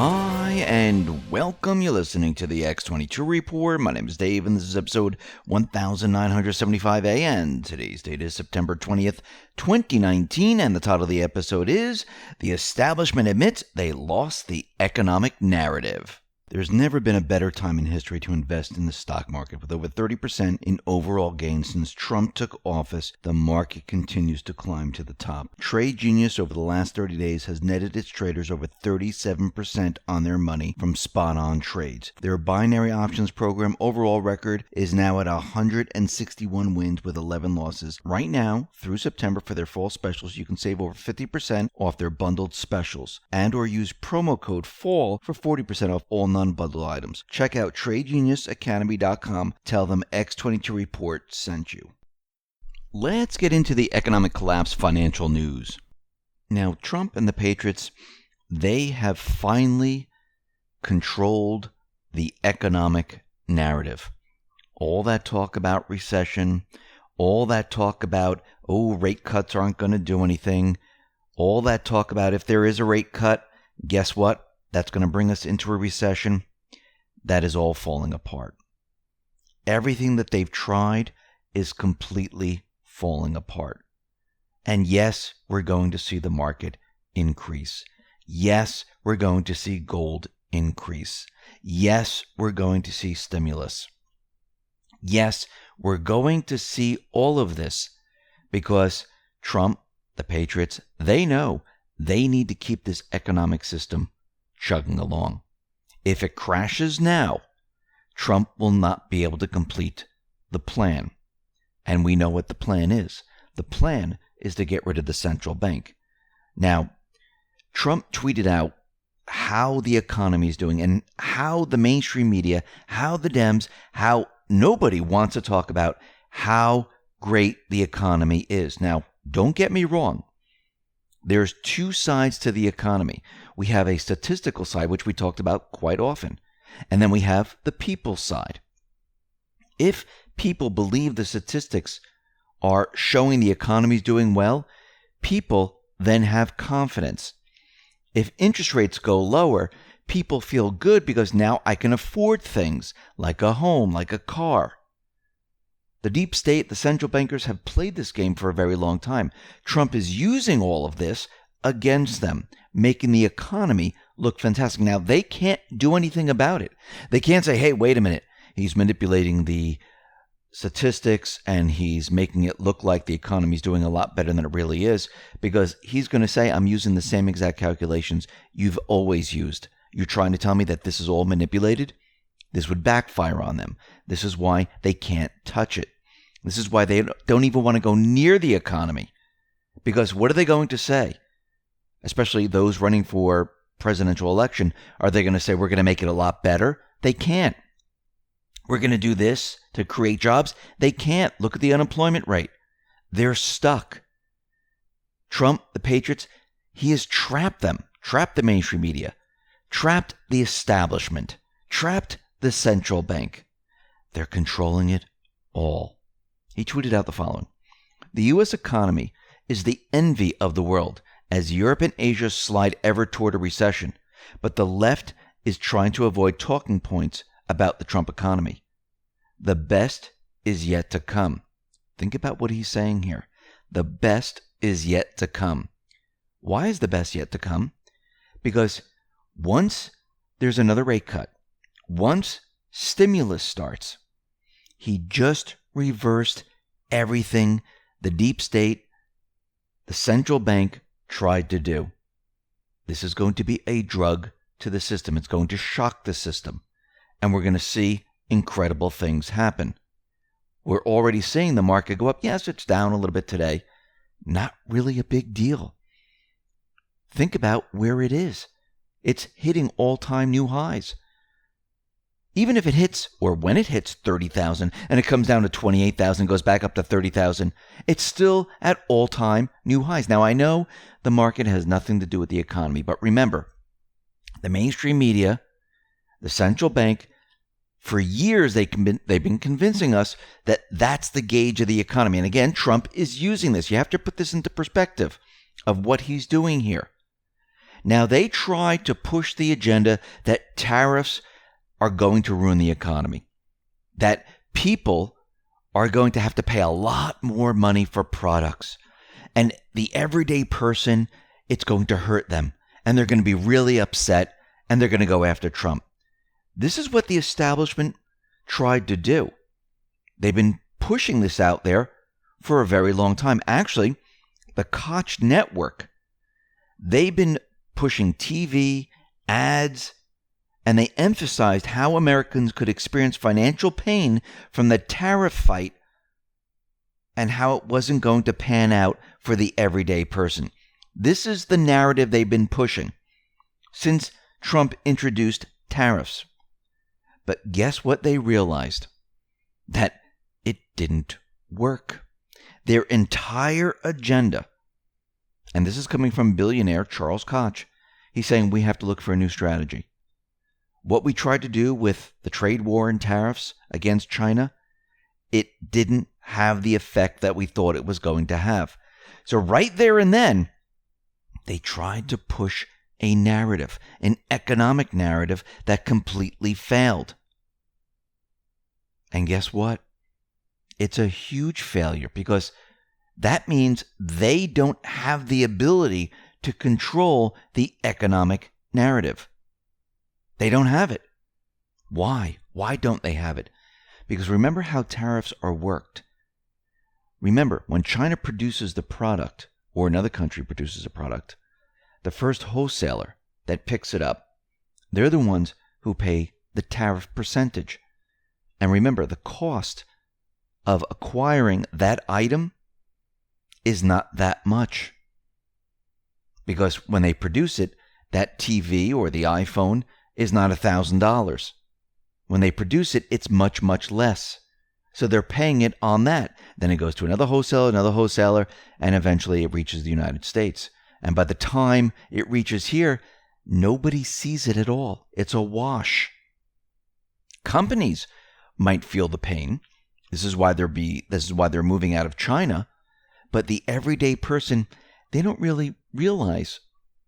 Hi, and welcome. You're listening to the X22 Report. My name is Dave, and this is episode 1975A, and today's date is September 20th, 2019, and the title of the episode is The Establishment Admits They Lost the Economic Narrative. There's never been a better time in history to invest in the stock market. With over 30% in overall gains since Trump took office, the market continues to climb to the top. Trade Genius over the last 30 days has netted its traders over 37% on their money from spot-on trades. Their binary options program overall record is now at 161 wins with 11 losses. Right now, through September, for their fall specials, you can save over 50% off their bundled specials and or use promo code FALL for 40% off all non-bundle items. Check out TradeGeniusAcademy.com. Tell them X22 Report sent you. Let's get into the economic collapse financial news. Now, Trump and the Patriots, they have finally controlled the economic narrative. All that talk about recession, all that talk about, rate cuts aren't going to do anything, all that talk about if there is a rate cut, guess what? That's going to bring us into a recession. That is all falling apart. Everything that they've tried is completely falling apart. And yes, we're going to see the market increase. Yes, we're going to see gold increase. Yes, we're going to see stimulus. Yes, we're going to see all of this because Trump, the Patriots, they know they need to keep this economic system chugging along. If it crashes now, Trump will not be able to complete the plan. And we know what the plan is. The plan is to get rid of the central bank. Now, Trump tweeted out how the economy is doing and how the mainstream media, how the Dems, how nobody wants to talk about how great the economy is. Now, don't get me wrong. There's two sides to the economy. We have a statistical side, which we talked about quite often, and then we have the people's side. If people believe the statistics are showing the economy is doing well, people then have confidence. If interest rates go lower, people feel good because now I can afford things like a home, like a car. The deep state, the central bankers have played this game for a very long time. Trump is using all of this against them, making the economy look fantastic. Now, they can't do anything about it. They can't say, hey, wait a minute. He's manipulating the statistics and he's making it look like the economy's doing a lot better than it really is, because he's going to say, I'm using the same exact calculations you've always used. You're trying to tell me that this is all manipulated? This would backfire on them. This is why they can't touch it. This is why they don't even want to go near the economy. Because what are they going to say? Especially those running for presidential election. Are they going to say, we're going to make it a lot better? They can't. We're going to do this to create jobs? They can't. Look at the unemployment rate. They're stuck. Trump, the Patriots, he has trapped them. Trapped the mainstream media. Trapped the establishment. Trapped the central bank. They're controlling it all. He tweeted out the following. The U.S. economy is the envy of the world as Europe and Asia slide ever toward a recession, but the left is trying to avoid talking points about the Trump economy. The best is yet to come. Think about what he's saying here. The best is yet to come. Why is the best yet to come? Because once there's another rate cut, once stimulus starts, he just reversed everything the deep state, the central bank tried to do. This is going to be a drug to the system. It's going to shock the system. And we're going to see incredible things happen. We're already seeing the market go up. Yes, it's down a little bit today. Not really a big deal. Think about where it is. It's hitting all-time new highs. Even if it hits, or when it hits 30,000 and it comes down to 28,000, goes back up to 30,000, it's still at all-time new highs. Now, I know the market has nothing to do with the economy, but remember, the mainstream media, the central bank, for years they've been convincing us that that's the gauge of the economy. And again, Trump is using this. You have to put this into perspective of what he's doing here. Now, they try to push the agenda that tariffs are going to ruin the economy, that people are going to have to pay a lot more money for products. And the everyday person, it's going to hurt them. And they're going to be really upset. And they're going to go after Trump. This is what the establishment tried to do. They've been pushing this out there for a very long time. Actually, the Koch network, they've been pushing TV, ads, and they emphasized how Americans could experience financial pain from the tariff fight and how it wasn't going to pan out for the everyday person. This is the narrative they've been pushing since Trump introduced tariffs. But guess what they realized? That it didn't work. Their entire agenda, and this is coming from billionaire Charles Koch, he's saying we have to look for a new strategy. What we tried to do with the trade war and tariffs against China, it didn't have the effect that we thought it was going to have. So right there and then, they tried to push a narrative, an economic narrative that completely failed. And guess what? It's a huge failure because that means they don't have the ability to control the economic narrative. They don't have it. Why? Why don't they have it? Because remember how tariffs are worked. Remember, when China produces the product, or another country produces a product, the first wholesaler that picks it up, they're the ones who pay the tariff percentage. And remember, the cost of acquiring that item is not that much. Because when they produce it, that TV or the iPhone is not $1,000. When they produce it, it's much, much less. So they're paying it on that. Then it goes to another wholesaler, and eventually it reaches the United States. And by the time it reaches here, nobody sees it at all. It's a wash. Companies might feel the pain. This is why they're moving out of China. But the everyday person, they don't really realize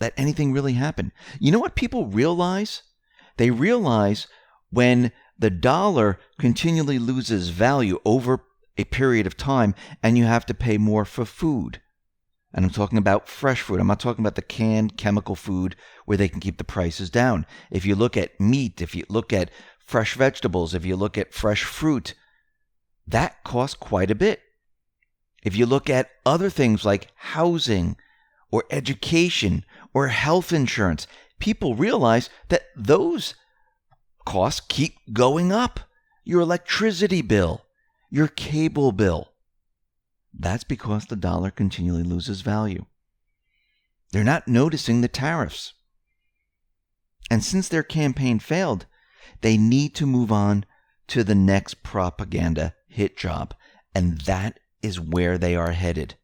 that anything really happened. You know what people realize? They realize when the dollar continually loses value over a period of time and you have to pay more for food. And I'm talking about fresh food. I'm not talking about the canned chemical food where they can keep the prices down. If you look at meat, if you look at fresh vegetables, if you look at fresh fruit, that costs quite a bit. If you look at other things like housing or education or health insurance, people realize that those costs keep going up. Your electricity bill, your cable bill. That's because the dollar continually loses value. They're not noticing the tariffs. And since their campaign failed, they need to move on to the next propaganda hit job. And that is where they are headed.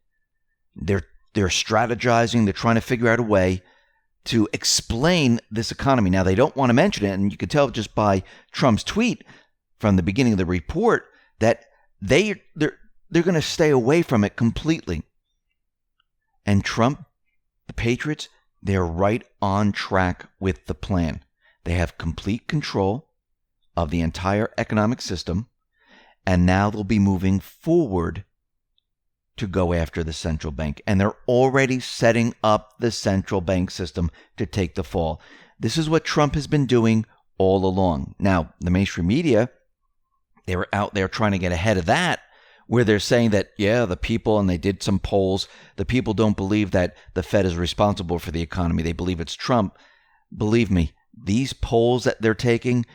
They're strategizing. They're trying to figure out a way to explain this economy. Now, they don't want to mention it, and you can tell just by Trump's tweet from the beginning of the report that they're going to stay away from it completely. And Trump, the Patriots, they're right on track with the plan. They have complete control of the entire economic system, and now they'll be moving forward to go after the central bank. And they're already setting up the central bank system to take the fall. This is what Trump has been doing all along. Now, the mainstream media, they were out there trying to get ahead of that, where they're saying that, yeah, the people, and they did some polls, the people don't believe that the Fed is responsible for the economy. They believe it's Trump. Believe me, these polls that they're taking,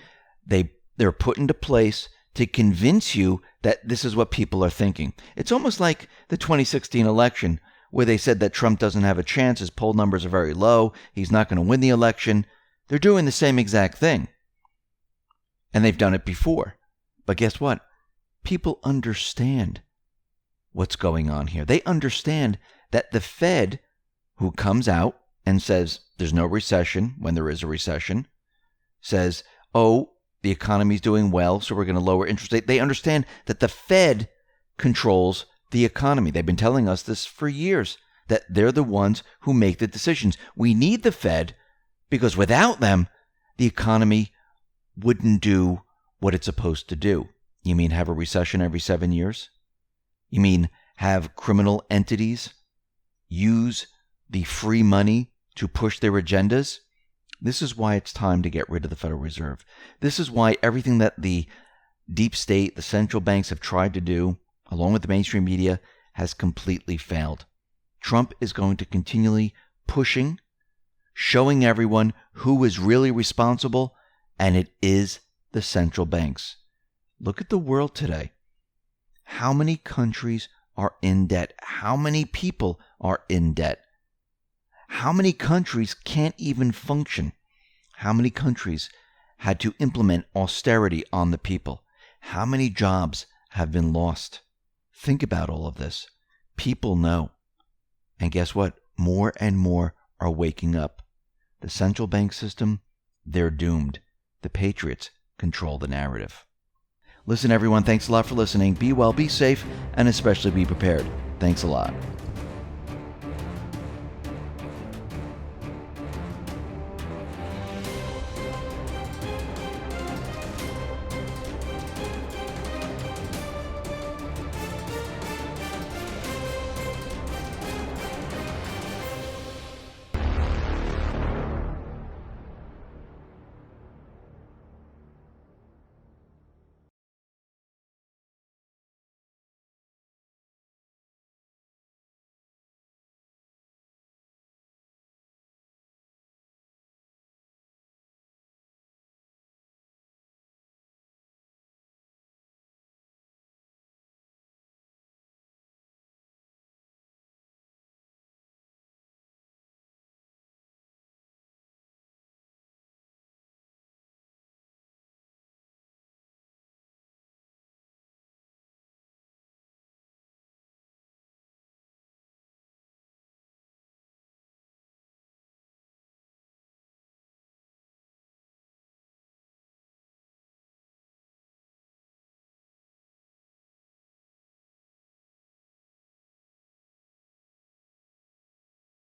they're put into place to convince you that this is what people are thinking. It's almost like the 2016 election where they said that Trump doesn't have a chance. His poll numbers are very low. He's not going to win the election. They're doing the same exact thing. And they've done it before. But guess what? People understand what's going on here. They understand that the Fed, who comes out and says there's no recession when there is a recession, says, oh, the economy's doing well, so we're going to lower interest rate. They understand that the Fed controls the economy. They've been telling us this for years. that they're the ones who make the decisions. We need the Fed because without them, the economy wouldn't do what it's supposed to do. You mean have a recession every 7 years? You mean have criminal entities use the free money to push their agendas? This is why it's time to get rid of the Federal Reserve. This is why everything that the deep state, the central banks have tried to do, along with the mainstream media, has completely failed. Trump is going to continually pushing, showing everyone who is really responsible, and it is the central banks. Look at the world today. How many countries are in debt? How many people are in debt? How many countries can't even function? How many countries had to implement austerity on the people? How many jobs have been lost? Think about all of this. People know. And guess what? More and more are waking up. The central bank system, they're doomed. The patriots control the narrative. Listen, everyone, thanks a lot for listening. Be well, be safe, and especially be prepared. Thanks a lot.